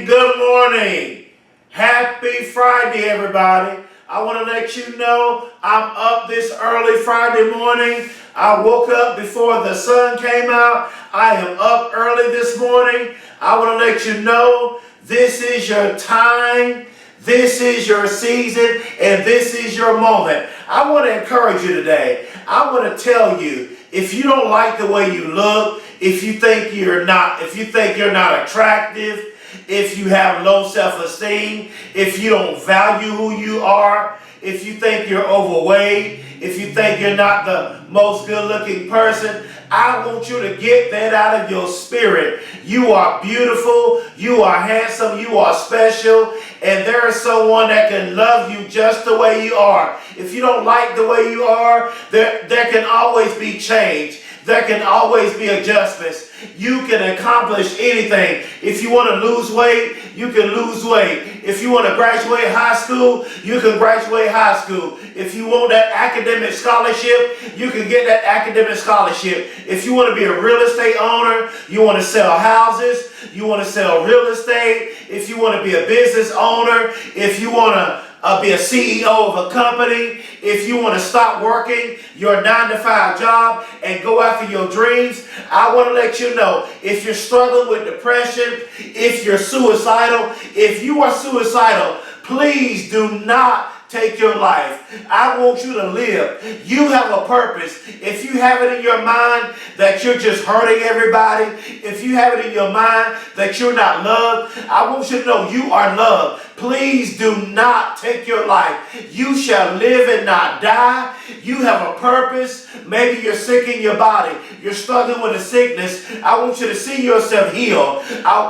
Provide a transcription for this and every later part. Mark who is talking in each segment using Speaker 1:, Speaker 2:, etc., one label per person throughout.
Speaker 1: Good morning. Happy Friday, everybody. I want to let you know I'm up this early Friday morning. I woke up before the sun came out. I am up early this morning. I want to let you know this is your time. This is your season, and this is your moment. I want to encourage you today. I want to tell you, if you don't like the way you look, if you think you're not attractive, if you have low self-esteem, if you don't value who you are, if you think you're overweight, if you think you're not the most good-looking person, I want you to get that out of your spirit. You are beautiful, you are handsome, you are special, and there is someone that can love you just the way you are. If you don't like the way you are, there can always be change. There can always be adjustments. You can accomplish anything. If you want to lose weight, you can lose weight. If you want to graduate high school, you can graduate high school. If you want that academic scholarship, you can get that academic scholarship. If you want to be a real estate owner, you want to sell houses, you want to sell real estate, if you want to be a business owner, if you want to be a CEO of a company, if you want to stop working your 9-to-5 job and go after your dreams, I want to let you know, if you're struggling with depression, if you're suicidal, if you are suicidal, please do not take your life. I want you to live. You have a purpose. If you have it in your mind that you're just hurting everybody, if you have it in your mind that you're not loved, I want you to know you are loved. Please do not take your life. You shall live and not die. You have a purpose. Maybe you're sick in your body. You're struggling with a sickness. I want you to see yourself healed.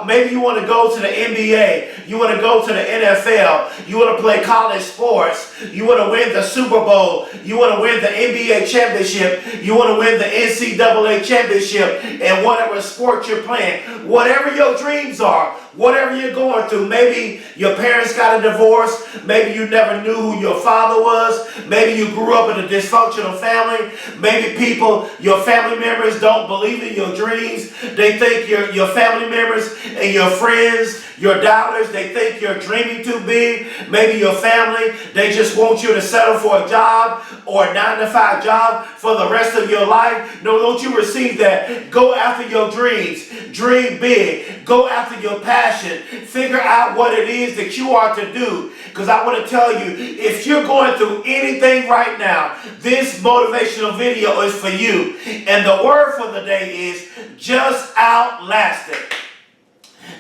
Speaker 1: Maybe you want to go to the NBA. You want to go to the NFL. You want to play college sports. You want to win the Super Bowl. You want to win the NBA championship. You want to win the NCAA championship in whatever sport you're playing. Whatever your dreams are, whatever you're going through. Maybe your parents got a divorce. Maybe you never knew who your father was. Maybe you grew up in a dysfunctional family. Maybe your family members don't believe in your dreams. They think your family members and your friends, your doubters, they think you're dreaming too big. Maybe your family, they just want you to settle for a job or a 9-to-5 job for the rest of your life. No, don't you receive that. Go after your dreams. Dream big. Go after your passion. Figure out what it is that you are to do. Because I want to tell you, if you're going through anything right now, this motivational video is for you. And the word for the day is just outlast it.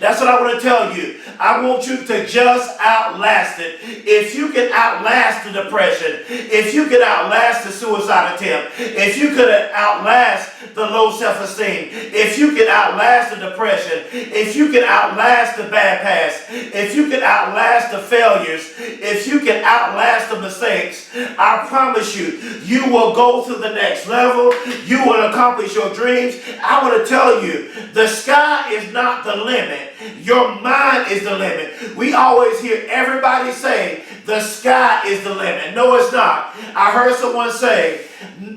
Speaker 1: That's what I want to tell you. I want you to just outlast it. If you can outlast the depression, if you can outlast the suicide attempt, if you could outlast the low self-esteem, if you can outlast the depression, if you can outlast the bad past, if you can outlast the failures, if you can outlast the mistakes, I promise you, you will go to the next level. You will accomplish your dreams. I want to tell you, the sky is not the limit. Your mind is the limit. We always hear everybody say, the sky is the limit. No, it's not. I heard someone say,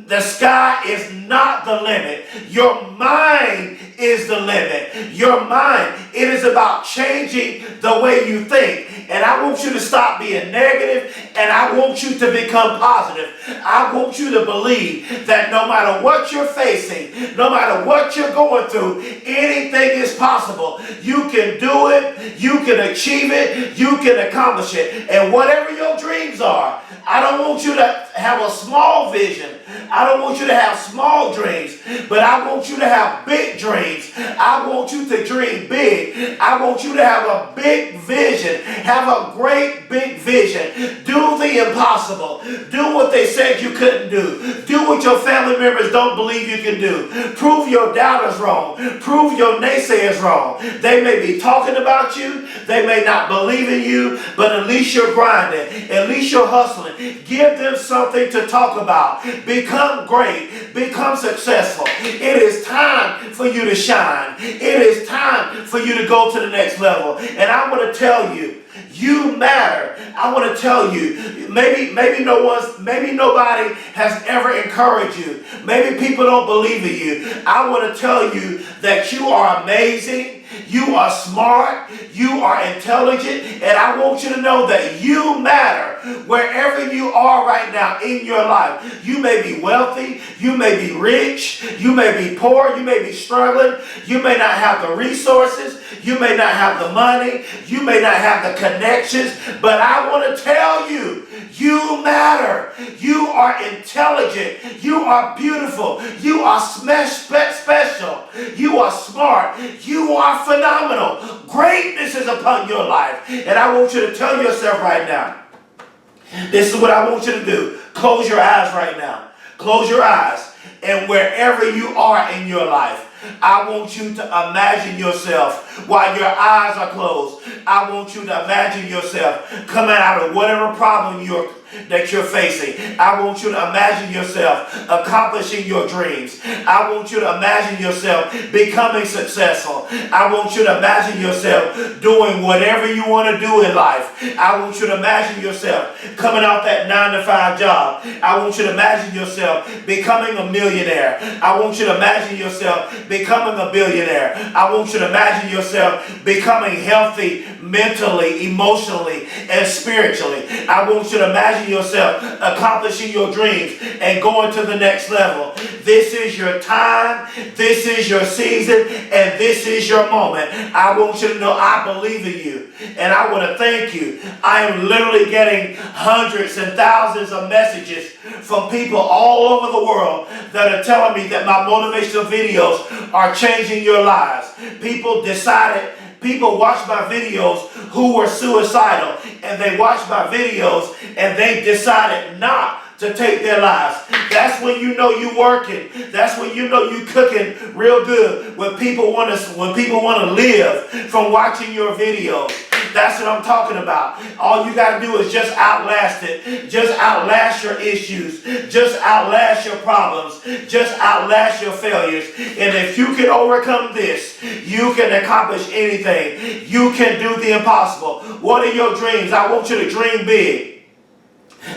Speaker 1: the sky is not the limit. Your mind is the limit. Your mind, it is about changing the way you think. And I want you to stop being negative, and I want you to become positive. I want you to believe that no matter what you're facing, no matter what you're going through, anything is possible. You can do it, you can achieve it, you can accomplish it. And whatever your dreams are, I don't want you to have a small vision. I don't want you to have small dreams, but I want you to have big dreams. I want you to dream big. I want you to have a big vision. Have a great big vision. Do the impossible. Do what they said you couldn't do. Do what your family members don't believe you can do. Prove your doubters wrong. Prove your naysayers wrong. They may be talking about you. They may not believe in you, but at least you're grinding. At least you're hustling. Give them something to talk about. Become great. Become successful. It is time for you to shine. It is time for you to go to the next level. And I want to tell you, you matter. I want to tell you, maybe nobody has ever encouraged you. Maybe people don't believe in you. I want to tell you that you are amazing. you are smart, you are intelligent, and I want you to know that you matter wherever you are right now in your life. You may be wealthy, you may be rich, you may be poor, you may be struggling, you may not have the resources, you may not have the money, you may not have the connections, but I want to tell you, you matter. You are intelligent. You are beautiful. You are special. You are smart. You are phenomenal. Greatness is upon your life. And I want you to tell yourself right now, this is what I want you to do. Close your eyes right now. Close your eyes. And wherever you are in your life, I want you to imagine yourself while your eyes are closed. I want you to imagine yourself coming out of whatever problem that you're facing. I want you to imagine yourself accomplishing your dreams. I want you to imagine yourself becoming successful. I want you to imagine yourself doing whatever you want to do in life. I want you to imagine yourself coming off that 9-to-5 job. I want you to imagine yourself becoming a millionaire. I want you to imagine yourself becoming a billionaire. I want you to imagine yourself becoming healthy mentally, emotionally, and spiritually. I want you to imagine yourself accomplishing your dreams and going to the next level. This is your time, this is your season, and this is your moment. I want you to know I believe in you, and I want to thank you. I am literally getting hundreds and thousands of messages from people all over the world that are telling me that my motivational videos are changing your lives. People watch my videos who were suicidal, and they watched my videos and they decided not to take their lives. That's when you know you working. That's when you know you cooking real good. When people want to live from watching your videos. That's what I'm talking about. All you got to do is just outlast it. Just outlast your issues. Just outlast your problems. Just outlast your failures. And if you can overcome this, you can accomplish anything. You can do the impossible. What are your dreams? I want you to dream big.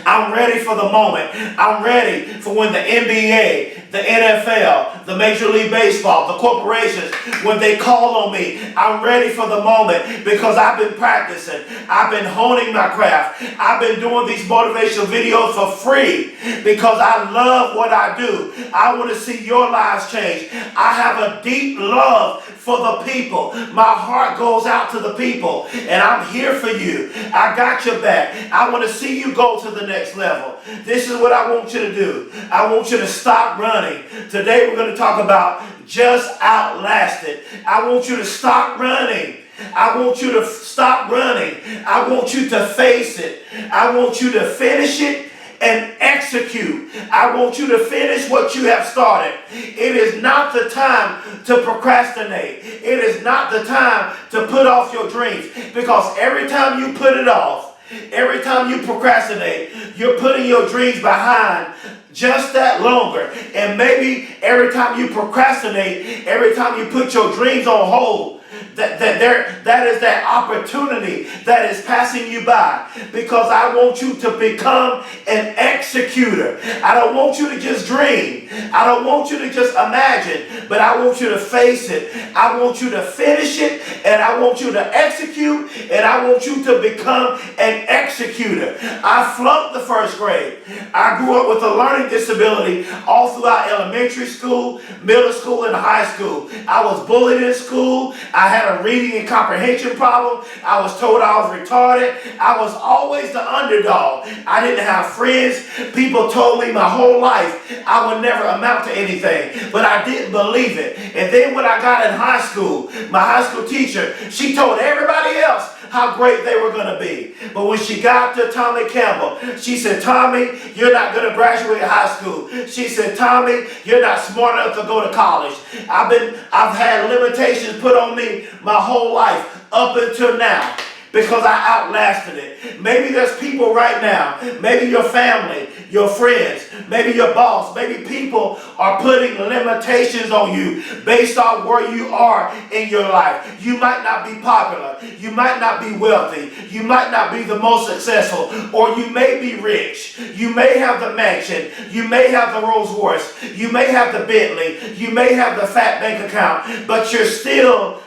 Speaker 1: I'm ready for the moment. I'm ready for when the NBA, the NFL, the Major League Baseball, the corporations, when they call on me, I'm ready for the moment because I've been practicing. I've been honing my craft. I've been doing these motivational videos for free because I love what I do. I want to see your lives change. I have a deep love for the people. My heart goes out to the people, and I'm here for you. I got your back. I want to see you go to the next level. This is what I want you to do. I want you to stop running. Today we're going to talk about just outlast it. I want you to stop running. I want you to stop running. I want you to face it. I want you to finish it and execute. I want you to finish what you have started. It is not the time to procrastinate. It is not the time to put off your dreams, because every time you put it off, every time you procrastinate, you're putting your dreams behind just that longer. And maybe every time you procrastinate, every time you put your dreams on hold, that is that opportunity that is passing you by, because I want you to become an executor. I don't want you to just dream. I don't want you to just imagine, but I want you to face it. I want you to finish it, and I want you to execute, and I want you to become an executor. I flunked the first grade. I grew up with a learning disability all throughout elementary school, middle school, and high school. I was bullied in school. I had a reading and comprehension problem. I was told I was retarded. I was always the underdog. I didn't have friends. People told me my whole life I would never amount to anything, but I didn't believe it. And then when I got in high school, my high school teacher, she told everybody else how great they were going to be. But when she got to Tommy Campbell, she said, "Tommy, you're not going to graduate high school." She said, "Tommy, you're not smart enough to go to college." I've had limitations put on me my whole life up until now, because I outlasted it. Maybe there's people right now, maybe your family, your friends, maybe your boss, maybe people are putting limitations on you based on where you are in your life. You might not be popular. You might not be wealthy. You might not be the most successful. Or you may be rich. You may have the mansion. You may have the Rolls Royce. You may have the Bentley. You may have the fat bank account. But you're still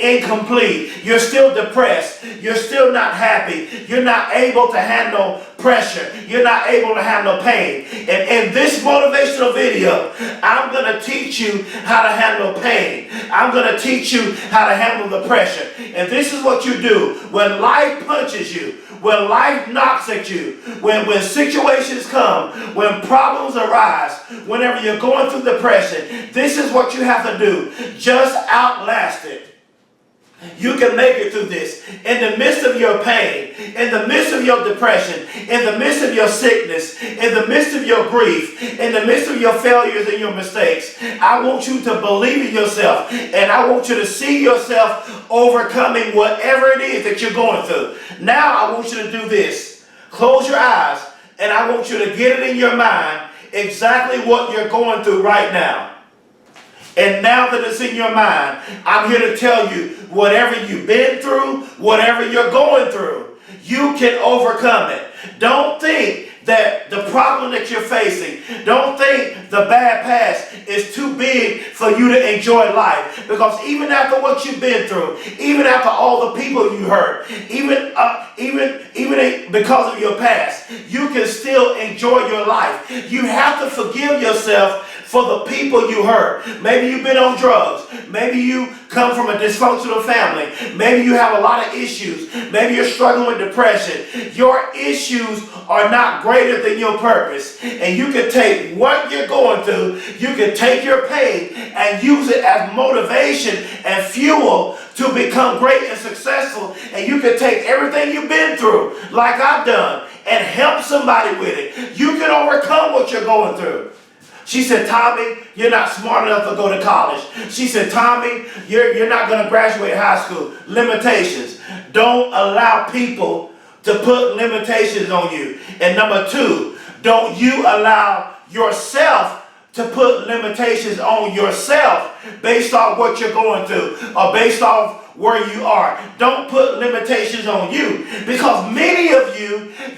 Speaker 1: incomplete. You're still depressed. You're still not happy. You're not able to handle pressure. You're not able to handle pain. And in this motivational video, I'm going to teach you how to handle pain. I'm going to teach you how to handle the pressure. And this is what you do when life punches you, when life knocks at you, when situations come, when problems arise, whenever you're going through depression. This is what you have to do. Just outlast it. You can make it through this. In the midst of your pain, in the midst of your depression, in the midst of your sickness, in the midst of your grief, in the midst of your failures and your mistakes, I want you to believe in yourself, and I want you to see yourself overcoming whatever it is that you're going through. Now I want you to do this. Close your eyes, and I want you to get it in your mind exactly what you're going through right now. And now that it's in your mind, I'm here to tell you, whatever you've been through, whatever you're going through, you can overcome it. Don't think that the problem that you're facing, don't think the bad past is too big for you to enjoy life. Because even after what you've been through, even after all the people you hurt, even because of your past, you can still enjoy your life. You have to forgive yourself for the people you hurt. Maybe you've been on drugs. Maybe you come from a dysfunctional family. Maybe you have a lot of issues. Maybe you're struggling with depression. Your issues are not greater than your purpose. And you can take what you're going through, you can take your pain and use it as motivation and fuel to become great and successful. And you can take everything you've been through, like I've done, and help somebody with it. You can overcome what you're going through. She said, Tommy, you're not smart enough to go to college. She said, Tommy, you're not going to graduate high school. Limitations. Don't allow people to put limitations on you. And number two, don't you allow yourself to put limitations on yourself based off what you're going through or based off where you are. Don't put limitations on you, because many of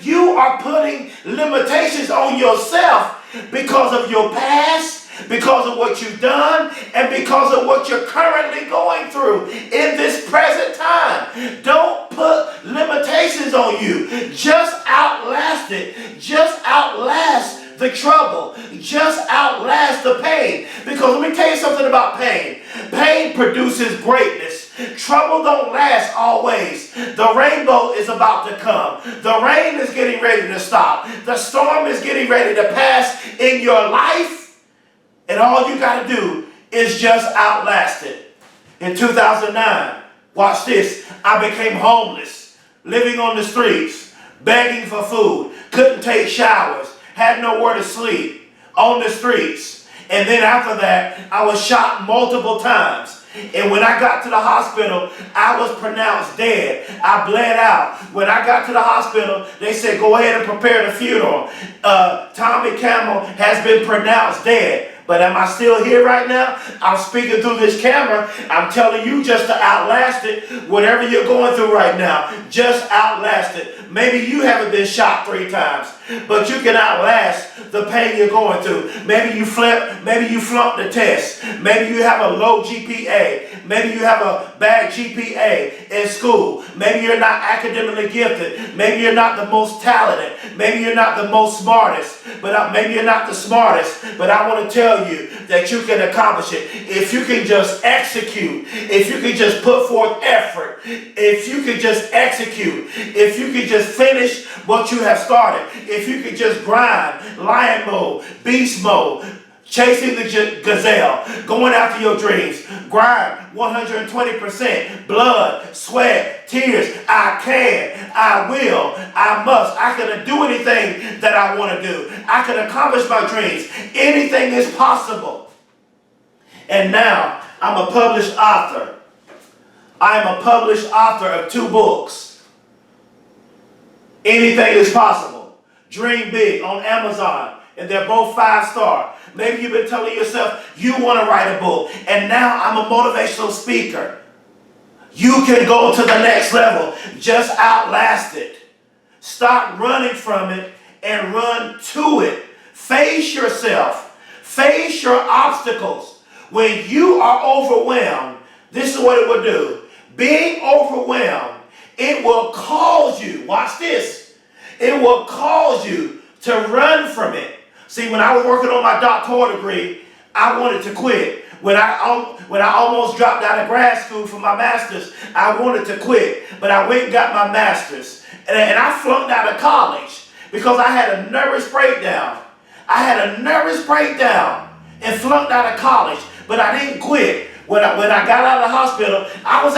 Speaker 1: you are putting limitations on yourself because of your past, because of what you've done, and because of what you're currently going through in this present time. Don't put limitations on you. Just outlast it. Just outlast the trouble. Just outlast the pain. Because let me tell you something about pain. Pain produces greatness. Trouble don't last always. The rainbow is about to come. The rain is getting ready to stop. The storm is getting ready to pass in your life. And all you got to do is just outlast it. In 2009, watch this, I became homeless, living on the streets, begging for food, couldn't take showers, had nowhere to sleep, on the streets. And then after that, I was shot multiple times. And when I got to the hospital, I was pronounced dead. I bled out. When I got to the hospital, they said, go ahead and prepare the funeral. Tommy Campbell has been pronounced dead. But am I still here right now? I'm speaking through this camera. I'm telling you just to outlast it. Whatever you're going through right now, just outlast it. Maybe you haven't been shot 3 times, but you can outlast the pain you're going through. Maybe you flunked the test. Maybe you have a low GPA. Maybe you have a bad GPA in school. Maybe you're not academically gifted. Maybe you're not the most talented. Maybe you're not the most smartest. Maybe you're not the smartest. But I want to tell you that you can accomplish it. If you can just execute. If you can just put forth effort. If you can just execute. If you can just finish what you have started. If you can just grind, lion mode, beast mode, chasing the gazelle, going after your dreams, grind 120%, blood, sweat, tears. I can, I will, I must. I can do anything that I want to do. I can accomplish my dreams. Anything is possible. And now I'm a published author. I am a published author of 2 books. Anything is possible. Dream Big on Amazon. And they're both 5-star. Maybe you've been telling yourself you want to write a book. And now I'm a motivational speaker. You can go to the next level. Just outlast it. Stop running from it and run to it. Face yourself. Face your obstacles. When you are overwhelmed, this is what it will do. Being overwhelmed, it will cause you, watch this, it will cause you to run from it. See, when I was working on my doctoral degree, I wanted to quit. When I almost dropped out of grad school for my master's, I wanted to quit. But I went and got my master's. And I flunked out of college because I had a nervous breakdown. I had a nervous breakdown and flunked out of college, but I didn't quit. When I got out of the hospital, I'm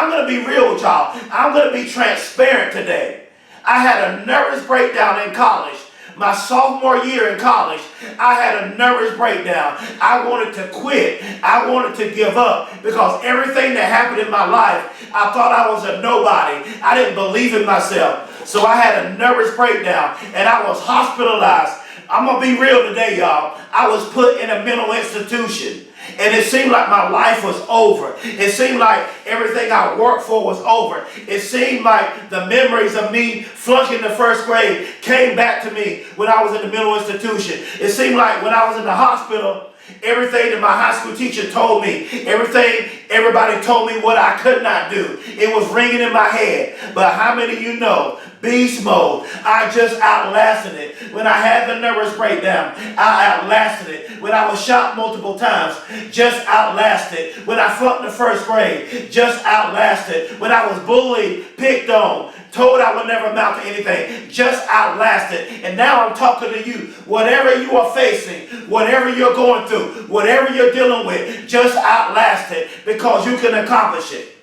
Speaker 1: gonna be real with y'all. I'm gonna be transparent today. I had a nervous breakdown in college. My sophomore year in college, I had a nervous breakdown. I wanted to quit. I wanted to give up because everything that happened in my life, I thought I was a nobody. I didn't believe in myself. So I had a nervous breakdown and I was hospitalized. I'm going to be real today, y'all. I was put in a mental institution. And it seemed like my life was over. It seemed like everything I worked for was over. It seemed like the memories of me flunking the first grade came back to me when I was in the mental institution. It seemed like when I was in the hospital, everything that my high school teacher told me, everybody told me what I could not do. It was ringing in my head. But how many of you know, beast mode, I just outlasted it. When I had the nervous breakdown, I outlasted it. When I was shot multiple times, just outlasted. When I flunked the first grade, just outlasted. When I was bullied, picked on, told I would never amount to anything, just outlasted. And now I'm talking to you. Whatever you are facing, whatever you're going through, whatever you're dealing with, just outlast it because you can accomplish it.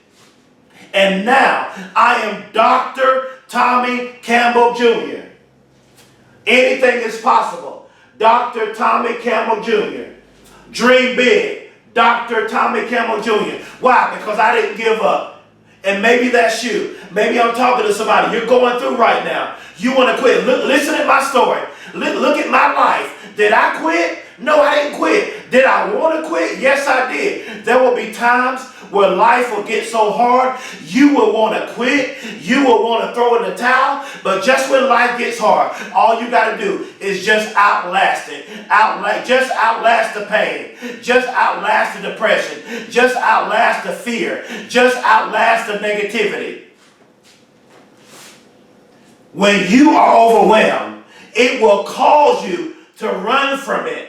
Speaker 1: And now I am Dr. Tommy Campbell Jr. Anything is possible. Dr. Tommy Campbell Jr. Dream big. Dr. Tommy Campbell Jr. Why? Because I didn't give up. And maybe that's you. Maybe I'm talking to somebody. You're going through right now. You want to quit. Listen at my story. Look at my life. Did I quit? No, I didn't quit. Did I want to quit? Yes, I did. There will be times where life will get so hard, you will want to quit. You will want to throw in the towel. But just when life gets hard, all you got to do is just outlast it. Just outlast the pain. Just outlast the depression. Just outlast the fear. Just outlast the negativity. When you are overwhelmed, it will cause you to run from it.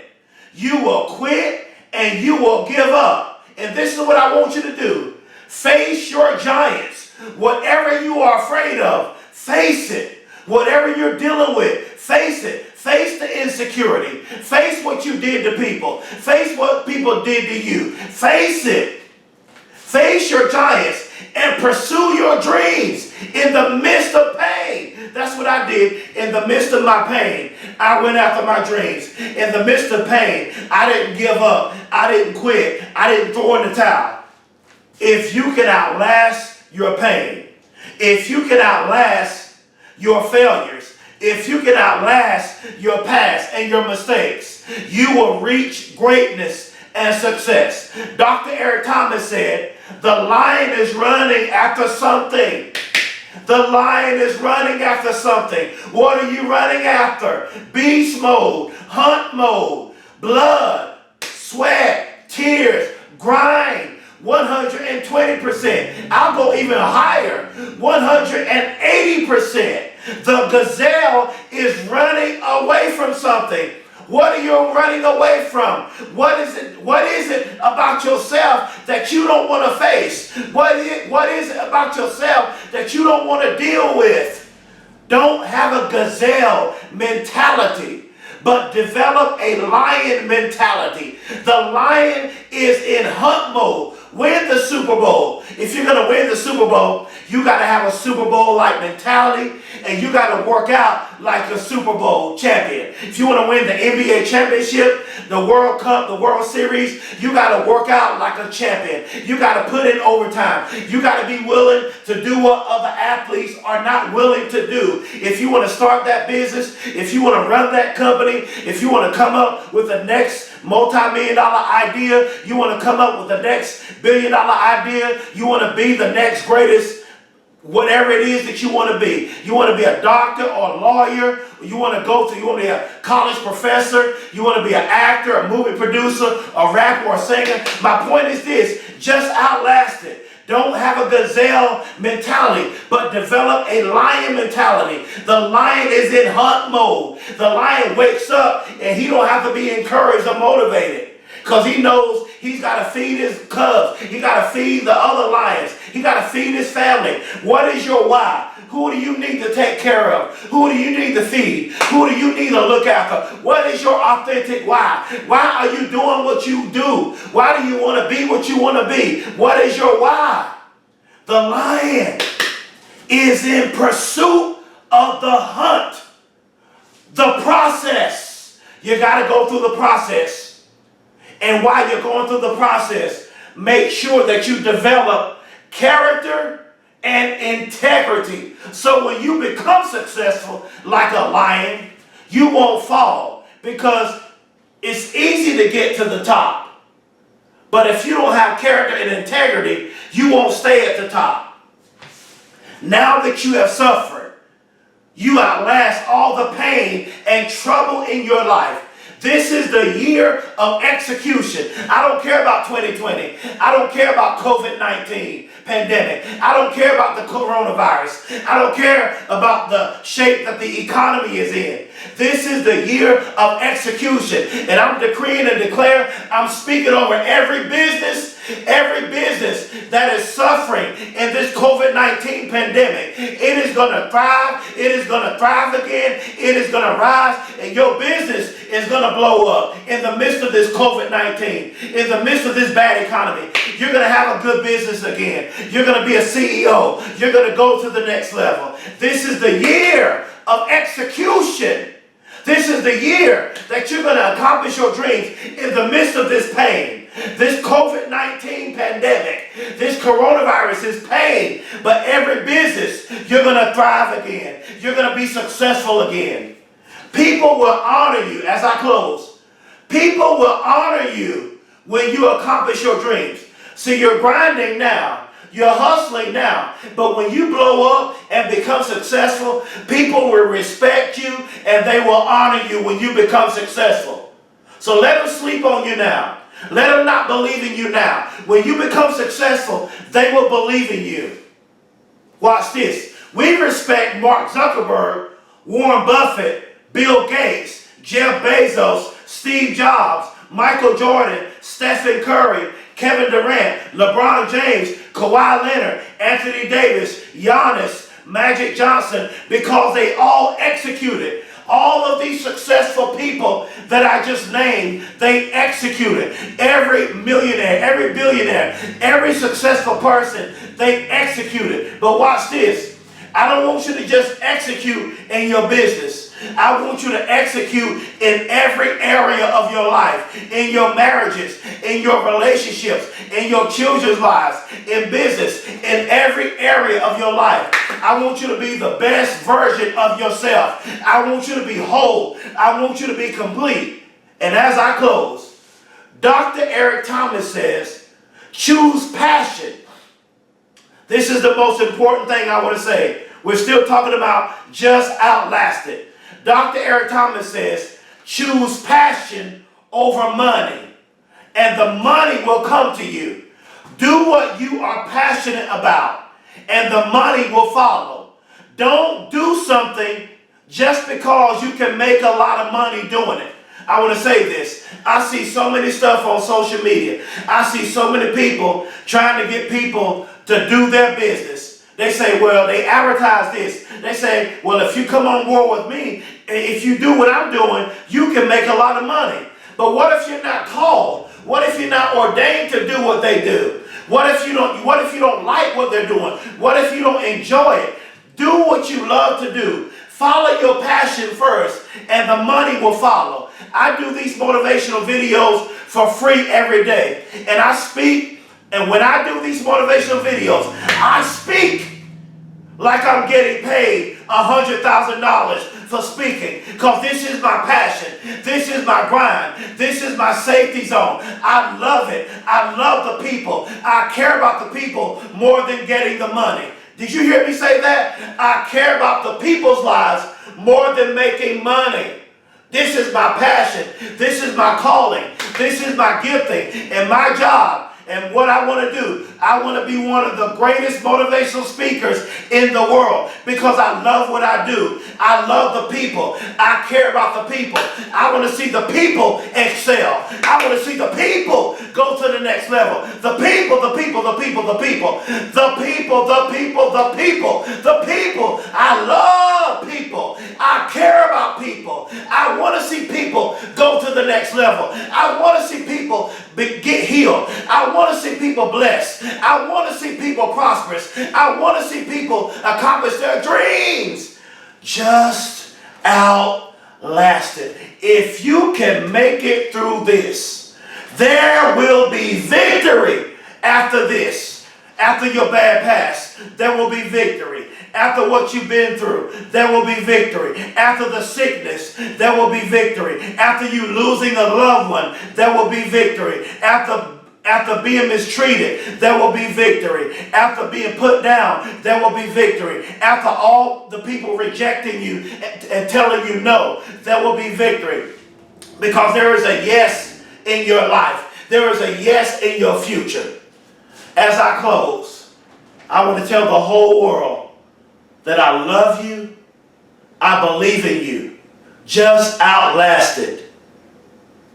Speaker 1: You will quit and you will give up. And this is what I want you to do. Face your giants. Whatever you are afraid of, face it. Whatever you're dealing with, face it. Face the insecurity. Face what you did to people. Face what people did to you. Face it. Face your giants and pursue your dreams in the midst of pain. That's what I did in the midst of my pain. I went after my dreams. In the midst of pain, I didn't give up. I didn't quit. I didn't throw in the towel. If you can outlast your pain, if you can outlast your failures, if you can outlast your past and your mistakes, you will reach greatness and success. Dr. Eric Thomas said, the lion is running after something. The lion is running after something. What are you running after? Beast mode, hunt mode, blood, sweat, tears, grind, 120%. I'll go even higher, 180%. The gazelle is running away from something. What are you running away from? What is it about yourself that you don't want to face? What is it about yourself that you don't want to deal with? Don't have a gazelle mentality, but develop a lion mentality. The lion is in hunt mode. Win the Super Bowl. If you're going to win the Super Bowl, you got to have a Super Bowl-like mentality, and you got to work out like a Super Bowl champion. If you want to win the NBA championship, the World Cup, the World Series, you got to work out like a champion. You got to put in overtime. You got to be willing to do what other athletes are not willing to do. If you want to start that business, if you want to run that company, if you want to come up with the next multi-million-dollar idea, you want to come up with the next billion-dollar idea, you want to be the next greatest whatever it is that you want to be. You want to be a doctor or a lawyer. You want to be a college professor. You want to be an actor, a movie producer, a rapper, or a singer. My point is this: just outlast it. Don't have a gazelle mentality, but develop a lion mentality. The lion is in hunt mode. The lion wakes up and he don't have to be encouraged or motivated, because he knows he's got to feed his cubs. He got to feed the other lions. He got to feed his family. What is your why? Who do you need to take care of? Who do you need to feed? Who do you need to look after? What is your authentic why? Why are you doing what you do? Why do you want to be what you want to be? What is your why? The lion is in pursuit of the hunt. The process. You got to go through the process. And while you're going through the process, make sure that you develop character and integrity. So when you become successful like a lion, you won't fall, because it's easy to get to the top. But if you don't have character and integrity, you won't stay at the top. Now that you have suffered, you outlast all the pain and trouble in your life. This is the year of execution. I don't care about 2020. I don't care about COVID-19 pandemic. I don't care about the coronavirus. I don't care about the shape that the economy is in. This is the year of execution. And I'm decreeing and declaring, I'm speaking over every business that is suffering in this COVID-19 pandemic. It is going to thrive. It is going to thrive again. It is going to rise. And your business is going to blow up in the midst of this COVID-19, in the midst of this bad economy. You're going to have a good business again. You're going to be a CEO. You're going to go to the next level. This is the year of execution. This is the year that you're going to accomplish your dreams in the midst of this pain. This COVID-19 pandemic, this coronavirus is pain, but every business, you're going to thrive again. You're going to be successful again. People will honor you, as I close. People will honor you when you accomplish your dreams. See, you're grinding now. You're hustling now. But when you blow up and become successful, people will respect you and they will honor you when you become successful. So let them sleep on you now. Let them not believe in you now. When you become successful, they will believe in you. Watch this. We respect Mark Zuckerberg, Warren Buffett, Bill Gates, Jeff Bezos, Steve Jobs, Michael Jordan, Stephen Curry, Kevin Durant, LeBron James, Kawhi Leonard, Anthony Davis, Giannis, Magic Johnson, because they all executed. All of these successful people that I just named, they executed. Every millionaire, every billionaire, every successful person, they executed. But watch this. I don't want you to just execute in your business. I want you to execute in every area of your life, in your marriages, in your relationships, in your children's lives, in business, in every area of your life. I want you to be the best version of yourself. I want you to be whole. I want you to be complete. And as I close, Dr. Eric Thomas says, choose passion. This is the most important thing I want to say. We're still talking about just outlasted. Dr. Eric Thomas says, choose passion over money, and the money will come to you. Do what you are passionate about, and the money will follow. Don't do something just because you can make a lot of money doing it. I want to say this. I see so many stuff on social media. I see so many people trying to get people to do their business. They say, well, they advertise this. They say, well, if you come on board with me, if you do what I'm doing, you can make a lot of money. But what if you're not called? What if you're not ordained to do what they do? What if you don't like what they're doing? What if you don't enjoy it? Do what you love to do. Follow your passion first, and the money will follow. I do these motivational videos for free every day. And I speak, and when I do these motivational videos, I speak like I'm getting paid $100,000 for speaking, because this is my passion. This is my grind. This is my safety zone. I love it. I love the people. I care about the people more than getting the money. Did you hear me say that? I care about the people's lives more than making money. This is my passion. This is my calling. This is my gifting. And my job And what I want to do, I want to be one of the greatest motivational speakers in the world because I love what I do. I love the people. I care about the people. I want to see the people excel. I want to see the people go to the next level. The people, the people, the people, the people. The people, the people, the people. The people. I love people. I care about people. I want to see people go to the next level. I want to see people get healed. I want to see people blessed. I want to see people prosperous. I want to see people accomplish their dreams. Just outlasted. If you can make it through this, there will be victory after this. After your bad past, there will be victory. After what you've been through, there will be victory. After the sickness, there will be victory. After you losing a loved one, there will be victory. After being mistreated, there will be victory. After being put down, there will be victory. After all the people rejecting you and telling you no, there will be victory. Because there is a yes in your life. There is a yes in your future. As I close, I want to tell the whole world that I love you, I believe in you, just outlasted.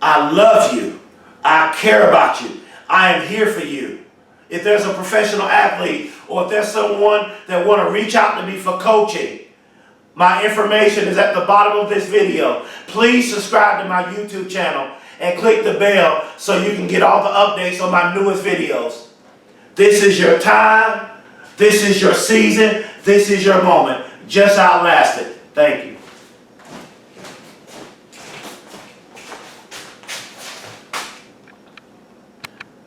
Speaker 1: I love you, I care about you, I am here for you. If there's a professional athlete or if there's someone that want to reach out to me for coaching, my information is at the bottom of this video. Please subscribe to my YouTube channel and click the bell so you can get all the updates on my newest videos. This is your time. This is your season. This is your moment. Just outlasted. Thank you.